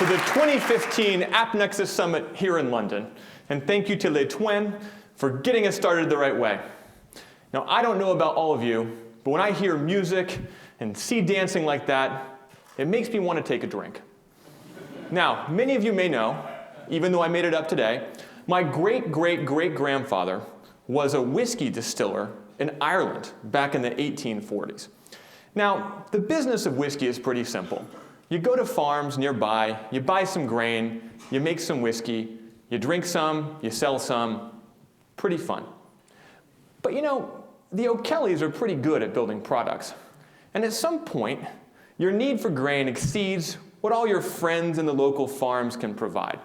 to the 2015 AppNexus Summit here in London. And thank you to Les Twin for getting us started the right way. Now, I don't know about all of you, but when I hear music and see dancing like that, it makes me want to take a drink. Now, many of you may know, even though I made it up today, my great-great-great-grandfather was a whiskey distiller in Ireland back in the 1840s. Now, the business of whiskey is pretty simple. You go to farms nearby, you buy some grain, you make some whiskey, you drink some, you sell some. Pretty fun. But you know, the O'Kellys are pretty good at building products. And at some point, your need for grain exceeds what all your friends in the local farms can provide.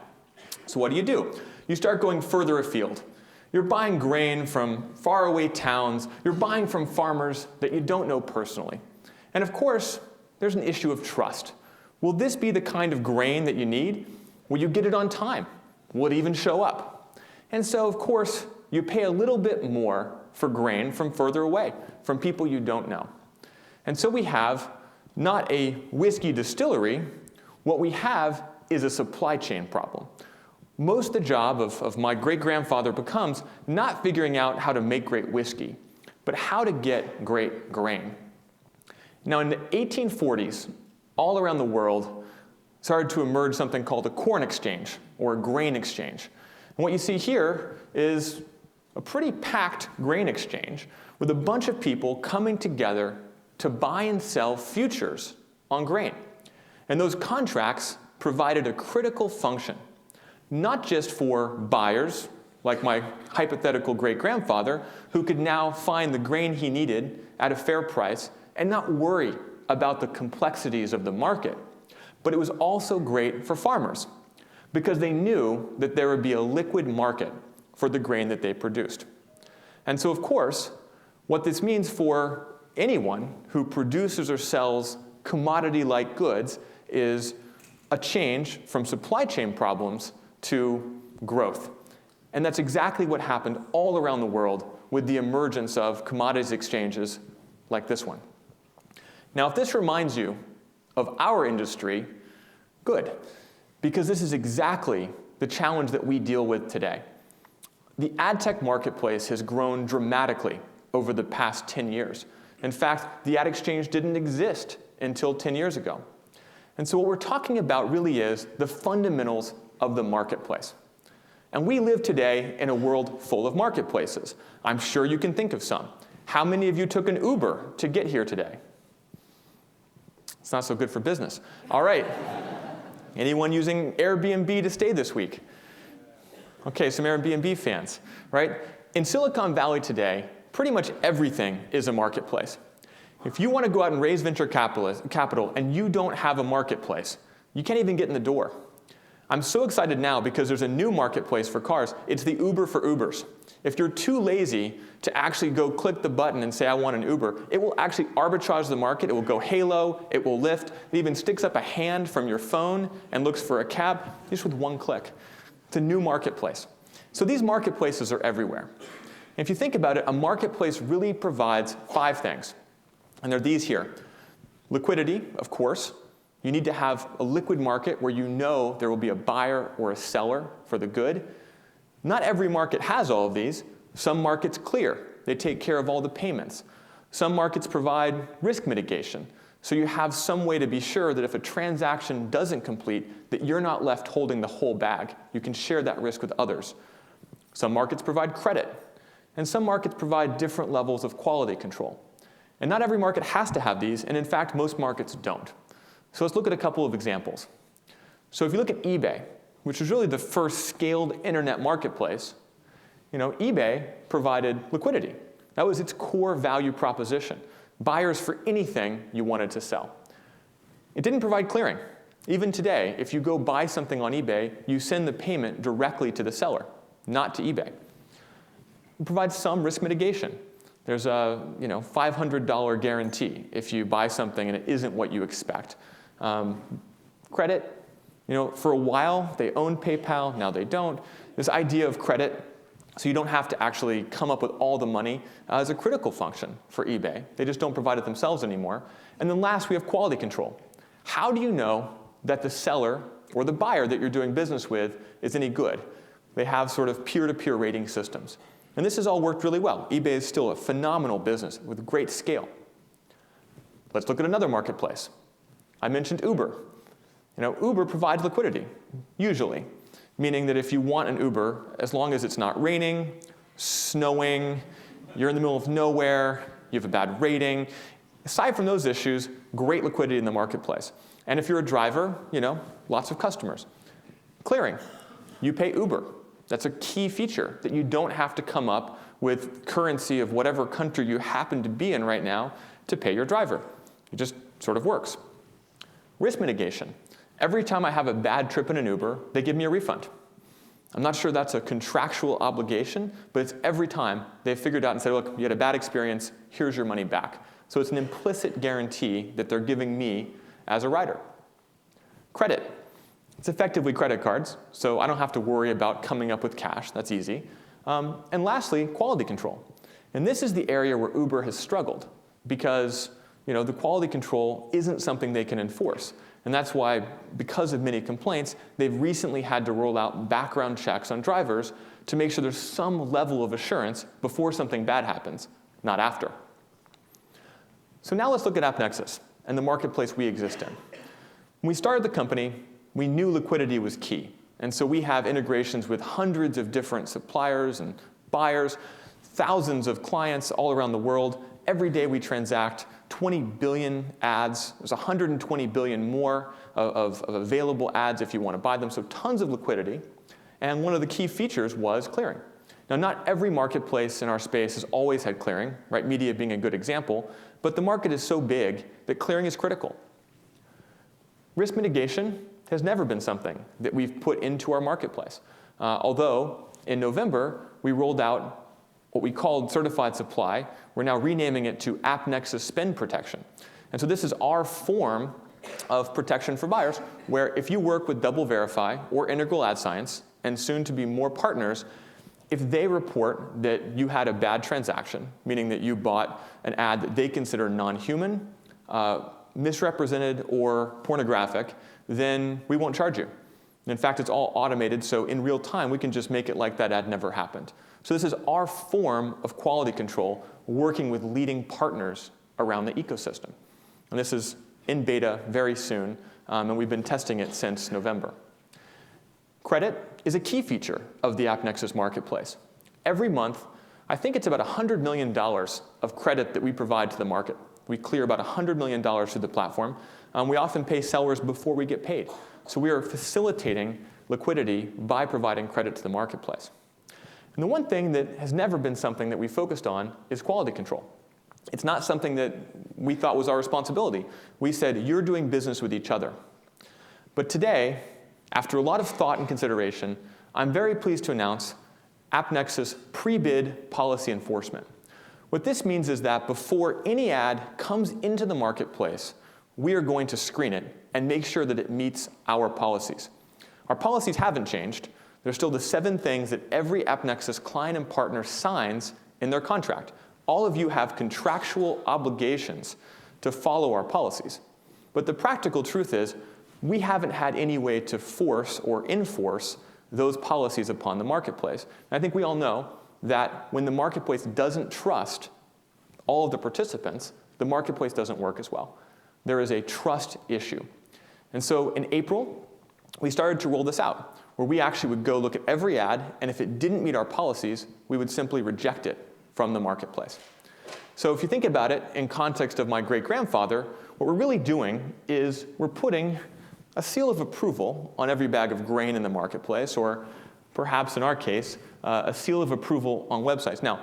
So what do? You start going further afield. You're buying grain from faraway towns. You're buying from farmers that you don't know personally. And of course, there's an issue of trust. Will this be the kind of grain that you need? Will you get it on time? Will it even show up? And so, of course, you pay a little bit more for grain from further away, from people you don't know. And so we have not a whiskey distillery. What we have is a supply chain problem. Most of the job of my great-grandfather becomes not figuring out how to make great whiskey, but how to get great grain. Now, in the 1840s, all around the world started to emerge something called a corn exchange, or a grain exchange. And what you see here is a pretty packed grain exchange with a bunch of people coming together to buy and sell futures on grain. And those contracts provided a critical function, not just for buyers, like my hypothetical great-grandfather, who could now find the grain he needed at a fair price and not worry about the complexities of the market. But it was also great for farmers because they knew that there would be a liquid market for the grain that they produced. And so, of course, what this means for anyone who produces or sells commodity-like goods is a change from supply chain problems to growth. And that's exactly what happened all around the world with the emergence of commodities exchanges like this one. Now, if this reminds you of our industry, good, because this is exactly the challenge that we deal with today. The ad tech marketplace has grown dramatically over the past 10 years. In fact, the ad exchange didn't exist until 10 years ago. And so what we're talking about really is the fundamentals of the marketplace. And we live today in a world full of marketplaces. I'm sure you can think of some. How many of you took an Uber to get here today? It's not so good for business. All right. Anyone using Airbnb to stay this week? Okay, some Airbnb fans, right? In Silicon Valley today, pretty much everything is a marketplace. If you want to go out and raise venture capital and you don't have a marketplace, you can't even get in the door. I'm so excited now because there's a new marketplace for cars. It's the Uber for Ubers. If you're too lazy to actually go click the button and say, I want an Uber, it will actually arbitrage the market. It will go Halo. It will Lyft. It even sticks up a hand from your phone and looks for a cab just with one click. It's a new marketplace. So these marketplaces are everywhere. And if you think about it, a marketplace really provides 5 things. And they're these here. Liquidity, of course. You need to have a liquid market where you know there will be a buyer or a seller for the good. Not every market has all of these. Some markets clear. They take care of all the payments. Some markets provide risk mitigation. So you have some way to be sure that if a transaction doesn't complete, that you're not left holding the whole bag. You can share that risk with others. Some markets provide credit. And some markets provide different levels of quality control. And not every market has to have these, and in fact, most markets don't. So let's look at a couple of examples. So if you look at eBay, which was really the first scaled internet marketplace, eBay provided liquidity. That was its core value proposition. Buyers for anything you wanted to sell. It didn't provide clearing. Even today, if you go buy something on eBay, you send the payment directly to the seller, not to eBay. It provides some risk mitigation. There's a $500 guarantee if you buy something and it isn't what you expect. Credit, for a while they owned PayPal, now they don't. This idea of credit, so you don't have to actually come up with all the money, is a critical function for eBay. They just don't provide it themselves anymore. And then last, we have quality control. How do you know that the seller or the buyer that you're doing business with is any good. They have sort of peer-to-peer rating systems. And this has all worked really well. eBay is still a phenomenal business with great scale. Let's look at another marketplace. I mentioned Uber. Uber provides liquidity, usually, meaning that if you want an Uber, as long as it's not raining, snowing, you're in the middle of nowhere, you have a bad rating, aside from those issues, great liquidity in the marketplace. And if you're a driver, lots of customers. Clearing, you pay Uber. That's a key feature, that you don't have to come up with currency of whatever country you happen to be in right now to pay your driver. It just sort of works. Risk mitigation. Every time I have a bad trip in an Uber, they give me a refund. I'm not sure that's a contractual obligation, but it's every time they've figured out and said, look, you had a bad experience, here's your money back. So it's an implicit guarantee that they're giving me as a rider. Credit. It's effectively credit cards, so I don't have to worry about coming up with cash. That's easy. And lastly, quality control. And this is the area where Uber has struggled because the quality control isn't something they can enforce. And that's why, because of many complaints, they've recently had to roll out background checks on drivers to make sure there's some level of assurance before something bad happens, not after. So now let's look at AppNexus and the marketplace we exist in. When we started the company, we knew liquidity was key. And so we have integrations with hundreds of different suppliers and buyers, thousands of clients all around the world. Every day we transact 20 billion ads. There's 120 billion more of available ads if you want to buy them, so tons of liquidity. And one of the key features was clearing. Now, not every marketplace in our space has always had clearing, right? Media being a good example, but the market is so big that clearing is critical. Risk mitigation has never been something that we've put into our marketplace. Although, in November, we rolled out what we called certified supply. We're now renaming it to AppNexus Spend Protection. And so this is our form of protection for buyers, where if you work with Double Verify or Integral Ad Science, and soon to be more partners, if they report that you had a bad transaction, meaning that you bought an ad that they consider non-human, misrepresented, or pornographic, then we won't charge you. And in fact, it's all automated, so in real time, we can just make it like that ad never happened. So this is our form of quality control, working with leading partners around the ecosystem. And this is in beta very soon, and we've been testing it since November. Credit is a key feature of the AppNexus marketplace. Every month, I think it's about $100 million of credit that we provide to the market. We clear about $100 million through the platform. We often pay sellers before we get paid. So we are facilitating liquidity by providing credit to the marketplace. And the one thing that has never been something that we focused on is quality control. It's not something that we thought was our responsibility. We said, you're doing business with each other. But today, after a lot of thought and consideration, I'm very pleased to announce AppNexus pre-bid policy enforcement. What this means is that before any ad comes into the marketplace, we are going to screen it and make sure that it meets our policies. Our policies haven't changed. They're still the 7 things that every AppNexus client and partner signs in their contract. All of you have contractual obligations to follow our policies. But the practical truth is, we haven't had any way to force or enforce those policies upon the marketplace. And I think we all know that when the marketplace doesn't trust all of the participants, the marketplace doesn't work as well. There is a trust issue. And so in April, we started to roll this out, where we actually would go look at every ad, and if it didn't meet our policies, we would simply reject it from the marketplace. So if you think about it in context of my great-grandfather, what we're really doing is we're putting a seal of approval on every bag of grain in the marketplace, or perhaps in our case, a seal of approval on websites. Now,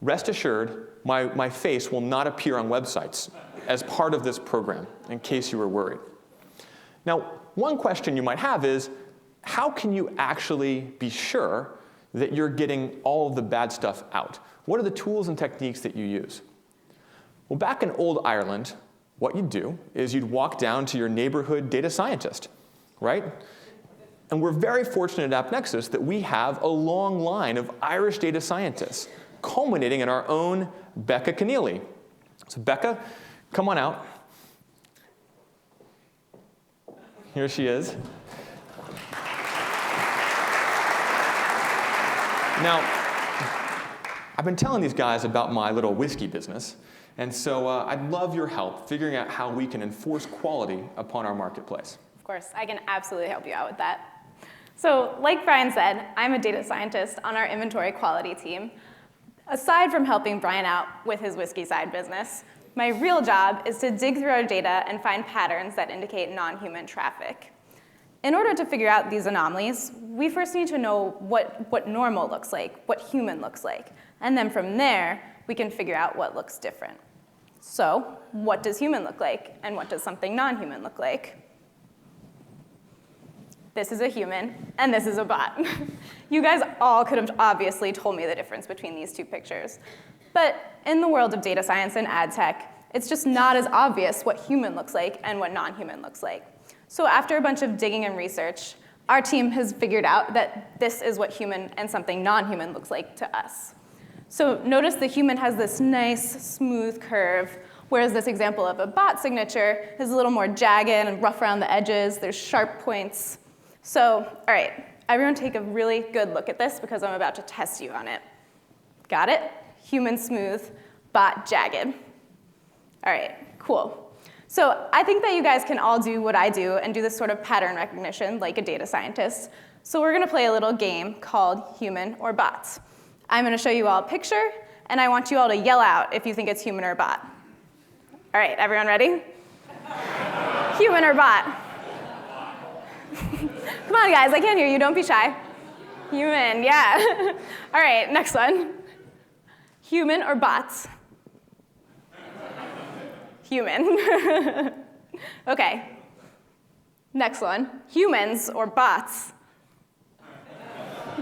rest assured, my face will not appear on websites as part of this program, in case you were worried. Now, one question you might have is, how can you actually be sure that you're getting all of the bad stuff out? What are the tools and techniques that you use? Well, back in old Ireland, what you'd do is you'd walk down to your neighborhood data scientist, right? And we're very fortunate at AppNexus that we have a long line of Irish data scientists, culminating in our own Becca Keneally. So Becca, come on out. Here she is. Now, I've been telling these guys about my little whiskey business, and so I'd love your help figuring out how we can enforce quality upon our marketplace. Of course, I can absolutely help you out with that. So, like Brian said, I'm a data scientist on our inventory quality team. Aside from helping Brian out with his whiskey side business, my real job is to dig through our data and find patterns that indicate non-human traffic. In order to figure out these anomalies, we first need to know what normal looks like, what human looks like. And then from there, we can figure out what looks different. So, what does human look like, and what does something non-human look like? This is a human, and this is a bot. You guys all could have obviously told me the difference between these two pictures. But in the world of data science and ad tech, it's just not as obvious what human looks like and what non-human looks like. So after a bunch of digging and research, our team has figured out that this is what human and something non-human looks like to us. So notice the human has this nice, smooth curve, whereas this example of a bot signature is a little more jagged and rough around the edges. There's sharp points. So, all right, everyone take a really good look at this because I'm about to test you on it. Got it? Human smooth, bot jagged. All right, cool. So I think that you guys can all do what I do and do this sort of pattern recognition like a data scientist. So we're going to play a little game called human or bots. I'm going to show you all a picture, and I want you all to yell out if you think it's human or bot. All right, everyone ready? Human or bot? Come on, guys, I can't hear you. Don't be shy. Human, yeah. All right, next one. Human or bots? Human. OK. Next one. Humans or bots?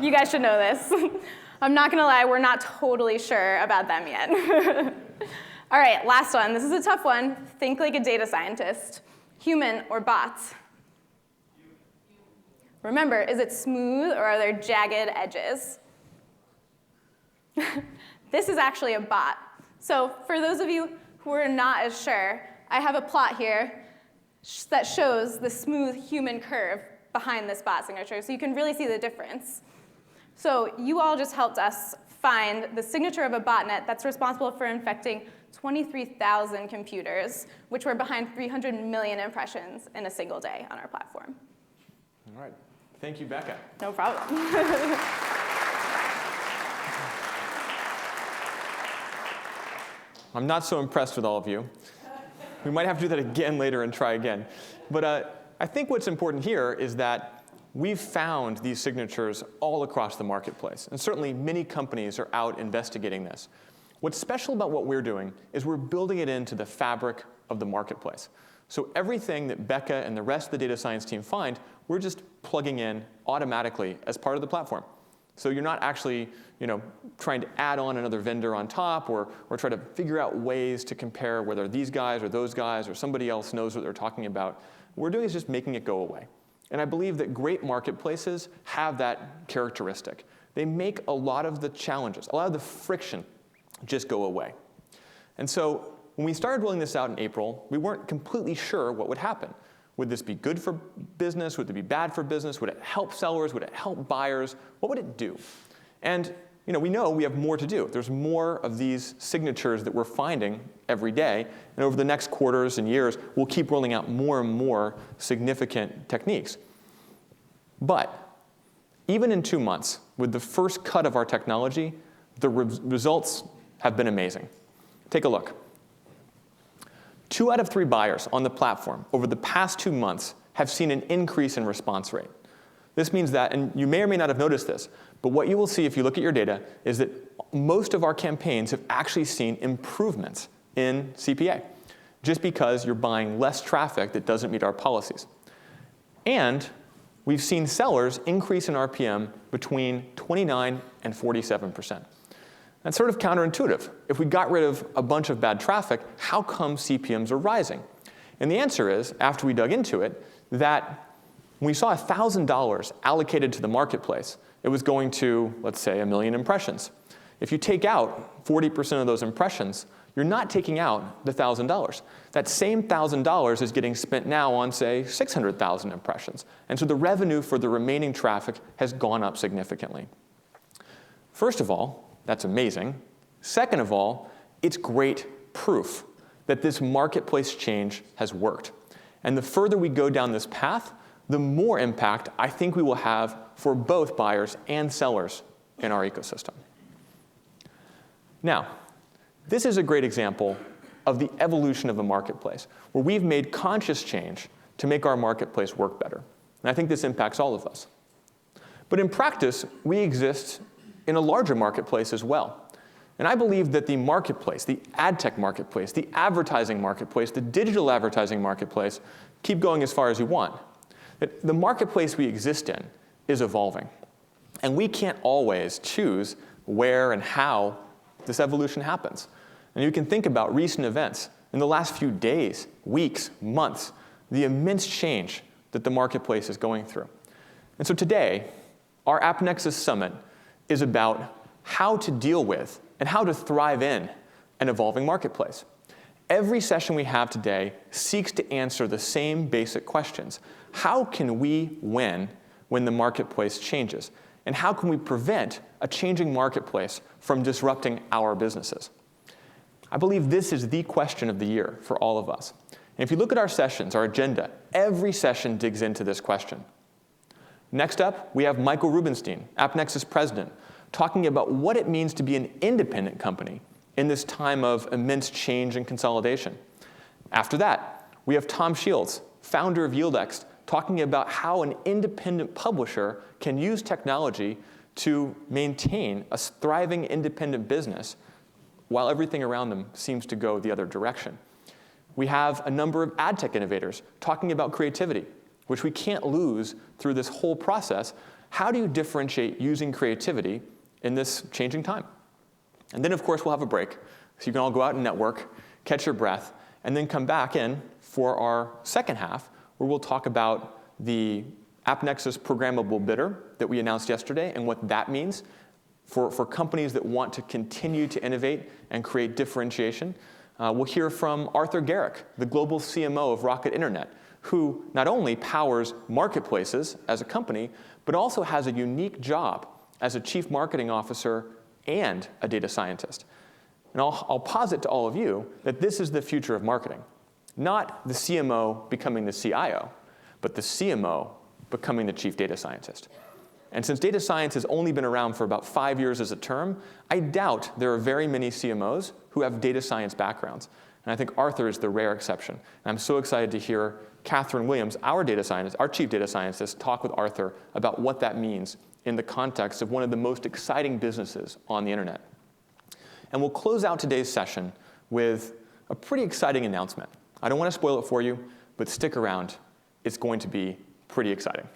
You guys should know this. I'm not going to lie, we're not totally sure about them yet. All right, last one. This is a tough one. Think like a data scientist. Human or bots? Remember, is it smooth or are there jagged edges? This is actually a bot. So for those of you who are not as sure, I have a plot here that shows the smooth human curve behind this bot signature, so you can really see the difference. So you all just helped us find the signature of a botnet that's responsible for infecting 23,000 computers, which were behind 300 million impressions in a single day on our platform. All right. Thank you, Becca. No problem. I'm not so impressed with all of you. We might have to do that again later and try again. But I think what's important here is that we've found these signatures all across the marketplace. And certainly many companies are out investigating this. What's special about what we're doing is we're building it into the fabric of the marketplace. So everything that Becca and the rest of the data science team find, we're just plugging in automatically as part of the platform. So you're not actually trying to add on another vendor on top or try to figure out ways to compare whether these guys or those guys or somebody else knows what they're talking about. What we're doing is just making it go away. And I believe that great marketplaces have that characteristic. They make a lot of the challenges, a lot of the friction just go away. And so when we started rolling this out in April, we weren't completely sure what would happen. Would this be good for business? Would it be bad for business? Would it help sellers? Would it help buyers? What would it do? And we know we have more to do. There's more of these signatures that we're finding every day. And over the next quarters and years, we'll keep rolling out more and more significant techniques. But even in 2 months, with the first cut of our technology, the results have been amazing. Take a look. 2 out of 3 buyers on the platform over the past 2 months have seen an increase in response rate. This means that, and you may or may not have noticed this, but what you will see if you look at your data is that most of our campaigns have actually seen improvements in CPA, just because you're buying less traffic that doesn't meet our policies. And we've seen sellers increase in RPM between 29 and 47%. That's sort of counterintuitive. If we got rid of a bunch of bad traffic, how come CPMs are rising? And the answer is, after we dug into it, that when we saw $1,000 allocated to the marketplace, it was going to, let's say, 1 million impressions. If you take out 40% of those impressions, you're not taking out the $1,000. That same $1,000 is getting spent now on, say, 600,000 impressions. And so the revenue for the remaining traffic has gone up significantly. First of all, that's amazing. Second of all, it's great proof that this marketplace change has worked. And the further we go down this path, the more impact I think we will have for both buyers and sellers in our ecosystem. Now, this is a great example of the evolution of a marketplace, where we've made conscious change to make our marketplace work better. And I think this impacts all of us. But in practice, we exist in a larger marketplace as well. And I believe that the marketplace, the ad tech marketplace, the advertising marketplace, the digital advertising marketplace, keep going as far as you want, that the marketplace we exist in is evolving. And we can't always choose where and how this evolution happens. And you can think about recent events in the last few days, weeks, months, the immense change that the marketplace is going through. And so today, our AppNexus Summit is about how to deal with and how to thrive in an evolving marketplace. Every session we have today seeks to answer the same basic questions. How can we win when the marketplace changes? And how can we prevent a changing marketplace from disrupting our businesses? I believe this is the question of the year for all of us. And if you look at our sessions, our agenda, every session digs into this question. Next up, we have Michael Rubenstein, AppNexus president, talking about what it means to be an independent company in this time of immense change and consolidation. After that, we have Tom Shields, founder of YieldX, talking about how an independent publisher can use technology to maintain a thriving independent business while everything around them seems to go the other direction. We have a number of ad tech innovators talking about creativity, which we can't lose through this whole process. How do you differentiate using creativity in this changing time? And then, of course, we'll have a break, so you can all go out and network, catch your breath, and then come back in for our second half, where we'll talk about the AppNexus programmable bidder that we announced yesterday and what that means for companies that want to continue to innovate and create differentiation. We'll hear from Arthur Garrick, the global CMO of Rocket Internet, who not only powers marketplaces as a company, but also has a unique job as a chief marketing officer and a data scientist. And I'll posit to all of you that this is the future of marketing. Not the CMO becoming the CIO, but the CMO becoming the chief data scientist. And since data science has only been around for about 5 years as a term, I doubt there are very many CMOs who have data science backgrounds. And I think Arthur is the rare exception. And I'm so excited to hear Catherine Williams, our data scientist, our chief data scientist, talk with Arthur about what that means in the context of one of the most exciting businesses on the internet. And we'll close out today's session with a pretty exciting announcement. I don't want to spoil it for you, but stick around. It's going to be pretty exciting.